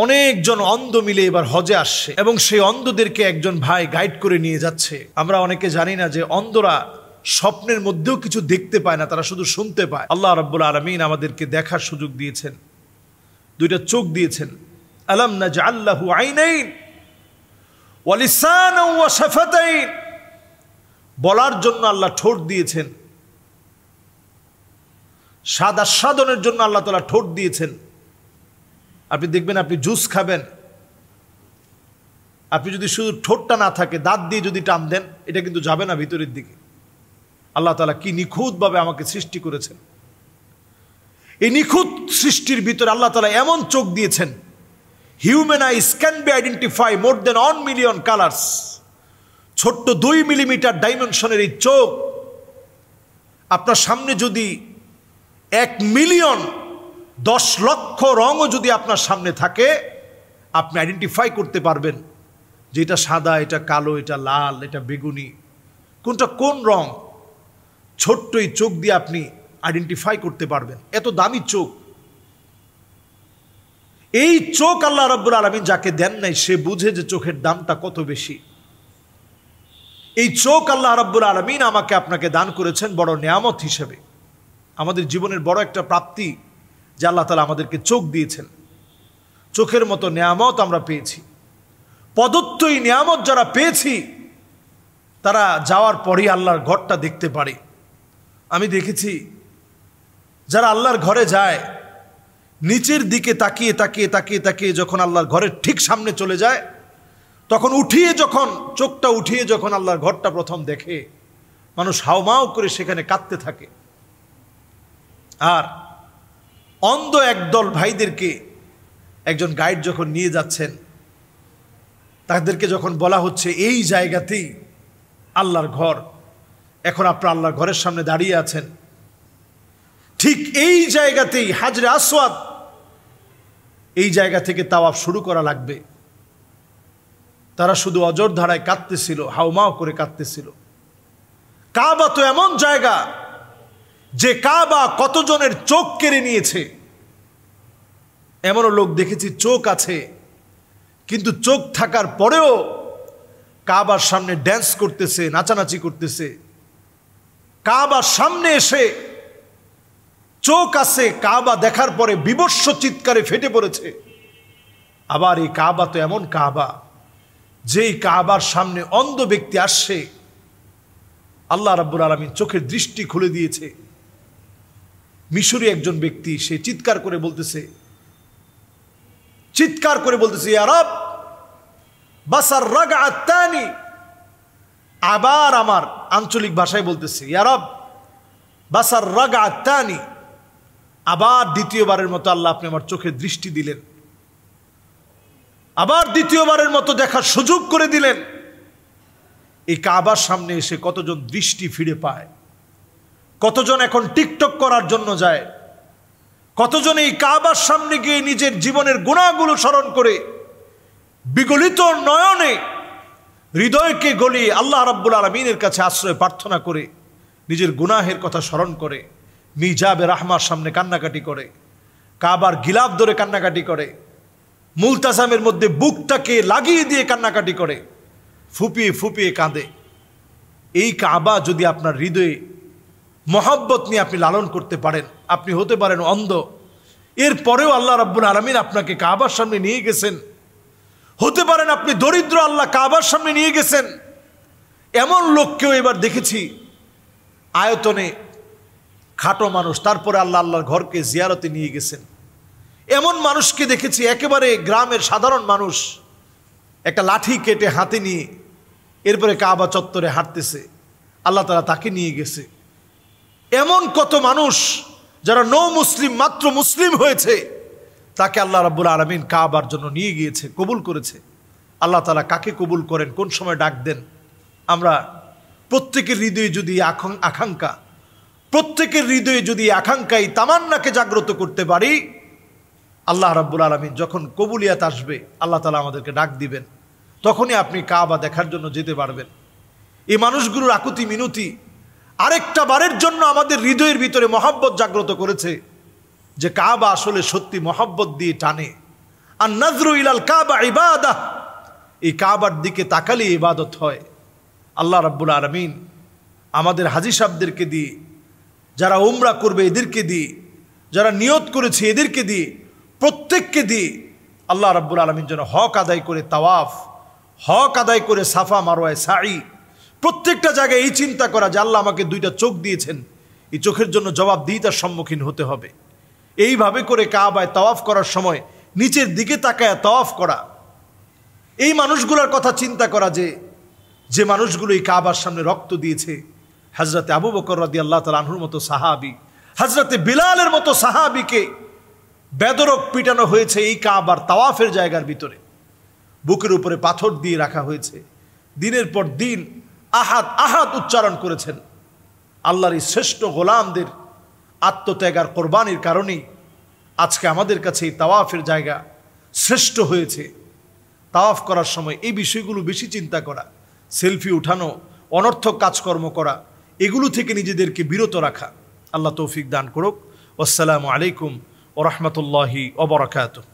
অনেকজন অন্ধ মিলে এবার হজে আসছে এবং সেই অন্ধদেরকে একজন ভাই গাইড করে নিয়ে যাচ্ছে। আমরা অনেকে জানি না যে অন্ধরা স্বপ্নের মধ্যেও কিছু দেখতে পায় না, তারা শুধু শুনতে পায়। আল্লাহ রাব্বুল আলামিন আমাদেরকে দেখার সুযোগ দিয়েছেন, দুইটা চোখ দিয়েছেন। আলাম নাজআল লাহু আইনাইন ওয়া লিসানান ওয়া শাফাতাইন, বলার জন্য আল্লাহ ঠোঁট দিয়েছেন, স্বাদ আস্বাদনের জন্য আল্লাহ তাআলা ঠোঁট দিয়েছেন। আপনি দেখবেন, আপনি জুস খাবেন, আপনি যদি শুধু ঠোঁটটা না থাকে, দাঁত দিয়ে যদি টান দেন, এটা কিন্তু যাবে না ভিতরের দিকে। আল্লাহ তাআলা কি নিখুঁতভাবে আমাকে সৃষ্টি করেছেন। এই নিখুঁত সৃষ্টির ভিতরে আল্লাহ তাআলা এমন চোখ দিয়েছেন, human eyes can be identify more than 1 million colours. ছোট্ট 2 মিলিমিটার ডাইমেনশনের এই চোখ আপনার সামনে যদি 1 মিলিয়ন 10 লক্ষ রঙও যদি আপনার সামনে থাকে, আপনি আইডেন্টিফাই করতে পারবেন যে এটা সাদা, এটা কালো, এটা লাল, এটা বেগুনি, কোনটা কোন রং। ছোট্ট এই চোখ দিয়ে আপনি আইডেন্টিফাই করতে পারবেন। এত দামি চোখ। এই চোখ আল্লাহ রাব্বুল আলামিন যাকে দেন নাই, সে বুঝে যে চোখের দামটা কত বেশি। এই চোখ আল্লাহ রাব্বুল আলামিন আমাকে আপনাকে দান করেছেন বড় নিয়ামত হিসেবে। আমাদের জীবনের বড় একটা প্রাপ্তি যে আল্লাহ তাআলা আমাদেরকে চোখ দিয়েছেন। চোখের মতো নিয়ামত আমরা পেয়েছি। প্রদত্ত এই নিয়ামত যারা পেয়েছি, তারা যাওয়ার পরেই আল্লাহর ঘরটা দেখতে পারে। আমি দেখেছি যারা আল্লাহর ঘরে যায়, নিচের দিকে তাকিয়ে তাকিয়ে তাকিয়ে তাকিয়ে যখন আল্লাহর ঘরের ঠিক সামনে চলে যায়, তখন চোখটা উঠিয়ে যখন আল্লাহর ঘরটা প্রথম দেখে, মানুষ হাউমাউ করে সেখানে কাঁদতে থাকে। আর অন্ধ একদল ভাইদেরকে একজন গাইড যখন নিয়ে যাচ্ছেন, তাদেরকে যখন বলা হচ্ছে এই জায়গাতেই আল্লাহর ঘর, এখন আপনারা আল্লাহর ঘরের সামনে দাঁড়িয়ে আছেন, ঠিক এই জায়গাতেই হাজরে আসওয়াদ, এই জায়গা থেকে তাওয়াফ শুরু করা লাগবে। তারা শুধু অজর ধারায় কাঁদতেছিল, হাউমাউ করে কাঁদতেছিল। কাবা তো এমন জায়গা যে কাবা কতজনের চোখ কেড়ে নিয়েছে। এমনও লোক দেখেছি চোখ আছে, কিন্তু চোখ থাকার পরেও কাবার সামনে ড্যান্স করতেছে, নাচানাচি করতেছে। কাবার সামনে এসে চোখ আছে, কাবা দেখার পরে বিভৎস চিৎকারে ফেটে পড়েছে। আবার এই কাবা তো এমন কাবা, যেই কাবার সামনে অন্ধ ব্যক্তি আসছে, আল্লাহ রাব্বুল আলামিন চোখের দৃষ্টি খুলে দিয়েছে। মিশরি একজন ব্যক্তি, সে চিৎকার করে বলতেছে ইয়া রব বাসার রাগআত তানি। আবার আমার আঞ্চলিক ভাষায় বলতেছে, ইয়া রব বাসার রাগআত তানি। আবার দ্বিতীয়বারের মতো আল্লাহ আপনি আমার চোখে দৃষ্টি দিলেন, আবার দ্বিতীয়বারের মতো দেখার সুযোগ করে দিলেন। এই কাবার সামনে এসে কতজন দৃষ্টি ফিরে পায়, কতজন এখন টিকটক করার জন্য যায়, কতজন এই কাবার সামনে গিয়ে নিজের জীবনের গুনাহগুলো স্মরণ করে বিগলিত নয়নে হৃদয়কে গলিয়ে আল্লাহ রাব্বুল আলামিনের কাছে আশ্রয় প্রার্থনা করে নিজের গুনাহের কথা স্মরণ করে মিজাবে রাহমার সামনে কান্নাকাটি করে, কাবার গিলাফ ধরে কান্নাকাটি করে, মুলতাজামের মধ্যে বুকটাকে লাগিয়ে দিয়ে কান্নাকাটি করে, ফুপিয়ে ফুপিয়ে কাঁদে। এই কাবা যদি আপনার হৃদয়ে মহব্বত নিয়ে আপনি লালন করতে পারেন, আপনি হতে পারেন অন্ধ, এরপরেও আল্লাহ রাব্বুল আলামিন আপনাকে কাবার সামনে নিয়ে গেছেন। হতে পারেন আপনি দরিদ্র, আল্লাহ কাবার সামনে নিয়ে গেছেন। এমন লোককেও এবার দেখেছি আয়তনে খাটো মানুষ, তারপরে আল্লাহ আল্লাহর ঘরকে জিয়ারতে নিয়ে গেছেন। এমন মানুষকে দেখেছি একেবারে গ্রামের সাধারণ মানুষ, একটা লাঠি কেটে হাতে নিয়ে এরপরে কাবা চত্বরে হাঁটতেছে, আল্লাহ তাআলা তাকে নিয়ে গেছে। এমন কত মানুষ যারা মুসলিম, মাত্র মুসলিম হয়েছে, তাকে আল্লাহ রাব্বুল আলামিন কাবার জন্য নিয়ে গিয়েছে, কবুল করেছে। আল্লাহ তাআলা কাকে কবুল করেন, কোন সময় ডাক দেন, আমরা প্রত্যেকের হৃদয়ে যদি আকাঙ্ক্ষা, প্রত্যেকের হৃদয়ে যদি আকাঙ্ক্ষা, এই তামান্নাকে জাগ্রত করতে পারি, আল্লাহ রাব্বুল আলামিন যখন কবুলিয়াত আসবে, আল্লাহ তাআলা আমাদেরকে ডাক দিবেন, তখনই আপনি কাবা দেখার জন্য যেতে পারবেন। এই মানুষগুলোর আকুতি মিনতি আরেকটা বারের জন্য আমাদের হৃদয়ের ভিতরে মহব্বত জাগ্রত করেছে যে কাবা আসলে সত্যি মহব্বত দিয়ে টানে। আর নাজরু ইলাল কাবা ইবাদাহ, এই কাবার দিকে তাকালে ইবাদত হয়। আল্লাহ রাব্বুল আলামিন আমাদের হাজী সাহেবদেরকে দিয়ে, যারা উমরা করবে এদেরকে দিয়ে, যারা নিয়ত করেছে এদেরকে দিয়ে, প্রত্যেককে দিয়ে আল্লাহ রাব্বুল আলামিন যেন হক আদায় করে তাওয়াফ, হক আদায় করে সাফা মারওয়ায় সাই, প্রত্যেকটা জায়গায় এই চিন্তা করা যে আল্লাহ আমাকে দুইটা চোখ দিয়েছেন, এই চোখের জন্য জবাবদিহিতার সম্মুখীন হতে হবে। এইভাবে করে কাবায় তাওয়াফ করার সময় নিচের দিকে তাকায় তাওয়াফ করা, এই মানুষগুলোর কথা চিন্তা করা যে মানুষগুলো এই কাবার সামনে রক্ত দিয়েছে, হযরতে আবু বকর রাদিয়াল্লাহু তাআলা আনহুর মতো সাহাবী, হযরতে বিলালের মতো সাহাবীকে বেদরক পিটানো হয়েছে এই কাবার তাওয়াফের জায়গার ভিতরে, বুকের উপরে পাথর দিয়ে রাখা হয়েছে, দিনের পর দিন আহাদ আহাদ উচ্চারণ করেছেন। আল্লাহর এই শ্রেষ্ঠ গোলামদের আত্মত্যাগ আর কোরবানির কারণেই আজকে আমাদের কাছে এই তাওয়াফের জায়গা শ্রেষ্ঠ হয়েছে। তাওয়াফ করার সময় এই বিষয়গুলো বেশি চিন্তা করা, সেলফি উঠানো, অনর্থক কাজকর্ম করা, এগুলো থেকে নিজেদেরকে বিরত রাখা। আল্লাহ তৌফিক দান করুক। আসসালামু আলাইকুম ওয়া রাহমাতুল্লাহি ওয়া বারাকাতুহু।